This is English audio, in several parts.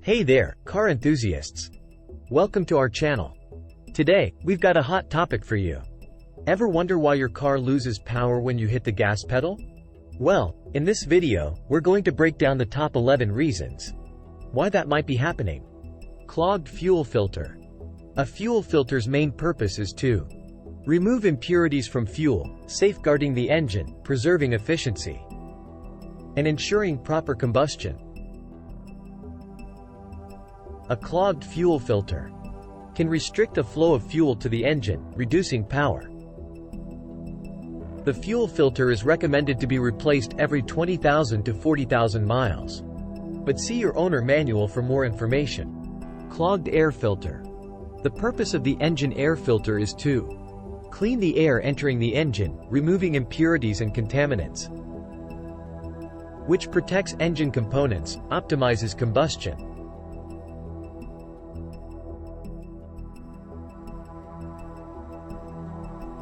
Hey there, car enthusiasts. Welcome to our channel. Today, we've got a hot topic for you. Ever wonder why your car loses power when you hit the gas pedal? Well, in this video, we're going to break down the top 11 reasons why that might be happening. Clogged fuel filter. A fuel filter's main purpose is to remove impurities from fuel, safeguarding the engine, preserving efficiency, and ensuring proper combustion. A clogged fuel filter can restrict the flow of fuel to the engine, reducing power. The fuel filter is recommended to be replaced every 20,000 to 40,000 miles. But see your owner manual for more information. Clogged air filter. The purpose of the engine air filter is to clean the air entering the engine, removing impurities and contaminants, which protects engine components, optimizes combustion,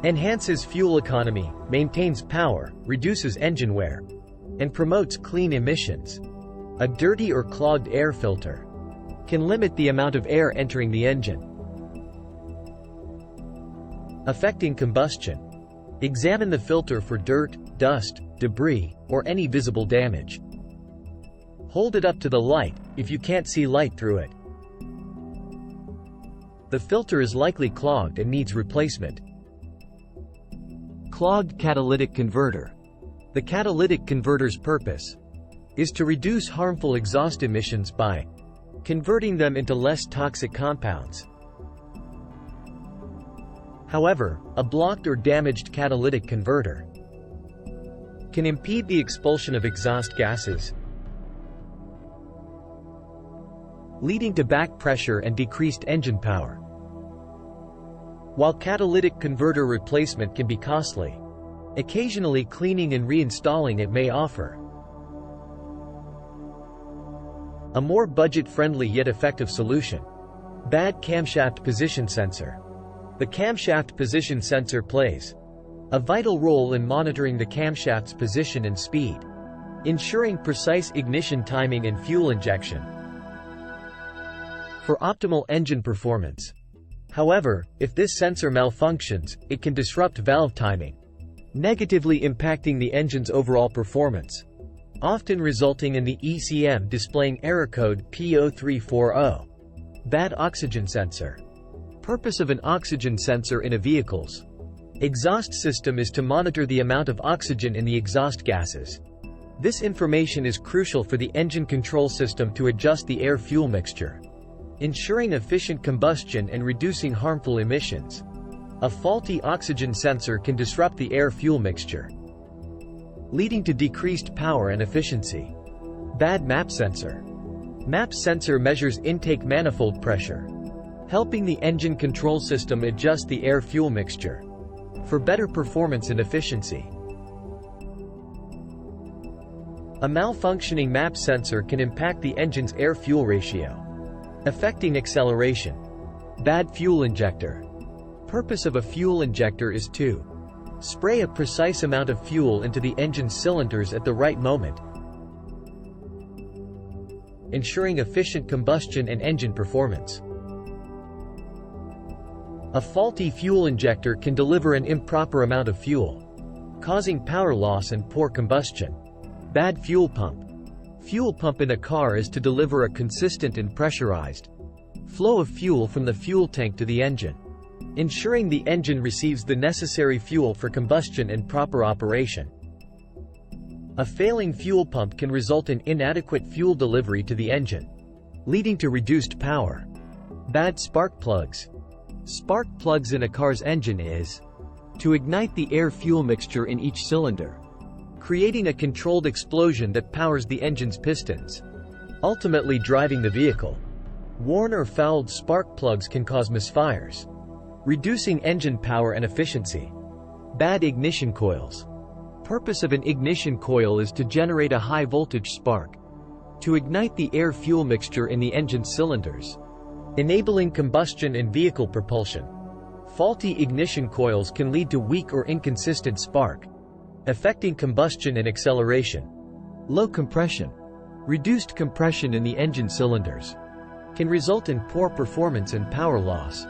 enhances fuel economy, maintains power, reduces engine wear, and promotes clean emissions. A dirty or clogged air filter can limit the amount of air entering the engine, affecting combustion. Examine the filter for dirt, dust, debris, or any visible damage. Hold it up to the light, if you can't see light through it. The filter is likely clogged and needs replacement. Clogged catalytic converter. The catalytic converter's purpose is to reduce harmful exhaust emissions by converting them into less toxic compounds. However, a blocked or damaged catalytic converter can impede the expulsion of exhaust gases, leading to back pressure and decreased engine power. While catalytic converter replacement can be costly, occasionally cleaning and reinstalling it may offer a more budget-friendly yet effective solution. Bad camshaft position sensor. The camshaft position sensor plays a vital role in monitoring the camshaft's position and speed, ensuring precise ignition timing and fuel injection for optimal engine performance. However, if this sensor malfunctions, it can disrupt valve timing, negatively impacting the engine's overall performance, often resulting in the ECM displaying error code P0340. Bad oxygen sensor. Purpose of an oxygen sensor in a vehicle's exhaust system is to monitor the amount of oxygen in the exhaust gases. This information is crucial for the engine control system to adjust the air-fuel mixture, ensuring efficient combustion and reducing harmful emissions. A faulty oxygen sensor can disrupt the air-fuel mixture, leading to decreased power and efficiency. Bad map sensor. Map sensor measures intake manifold pressure, helping the engine control system adjust the air-fuel mixture for better performance and efficiency. A malfunctioning map sensor can impact the engine's air-fuel ratio, affecting acceleration. Bad fuel injector. Purpose of a fuel injector is to spray a precise amount of fuel into the engine cylinders at the right moment, ensuring efficient combustion and engine performance. A faulty fuel injector can deliver an improper amount of fuel, causing power loss and poor combustion. Bad fuel pump. Fuel pump in a car is to deliver a consistent and pressurized flow of fuel from the fuel tank to the engine, ensuring the engine receives the necessary fuel for combustion and proper operation. A failing fuel pump can result in inadequate fuel delivery to the engine, leading to reduced power. Bad spark plugs. Spark plugs in a car's engine is to ignite the air-fuel mixture in each cylinder, creating a controlled explosion that powers the engine's pistons, ultimately driving the vehicle. Worn or fouled spark plugs can cause misfires, reducing engine power and efficiency. Bad ignition coils. Purpose of an ignition coil is to generate a high-voltage spark to ignite the air-fuel mixture in the engine cylinders, enabling combustion and vehicle propulsion. Faulty ignition coils can lead to weak or inconsistent spark, affecting combustion and acceleration. Low compression. Reduced compression in the engine cylinders, can result in poor performance and power loss.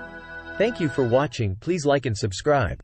Thank you for watching. Please like and subscribe.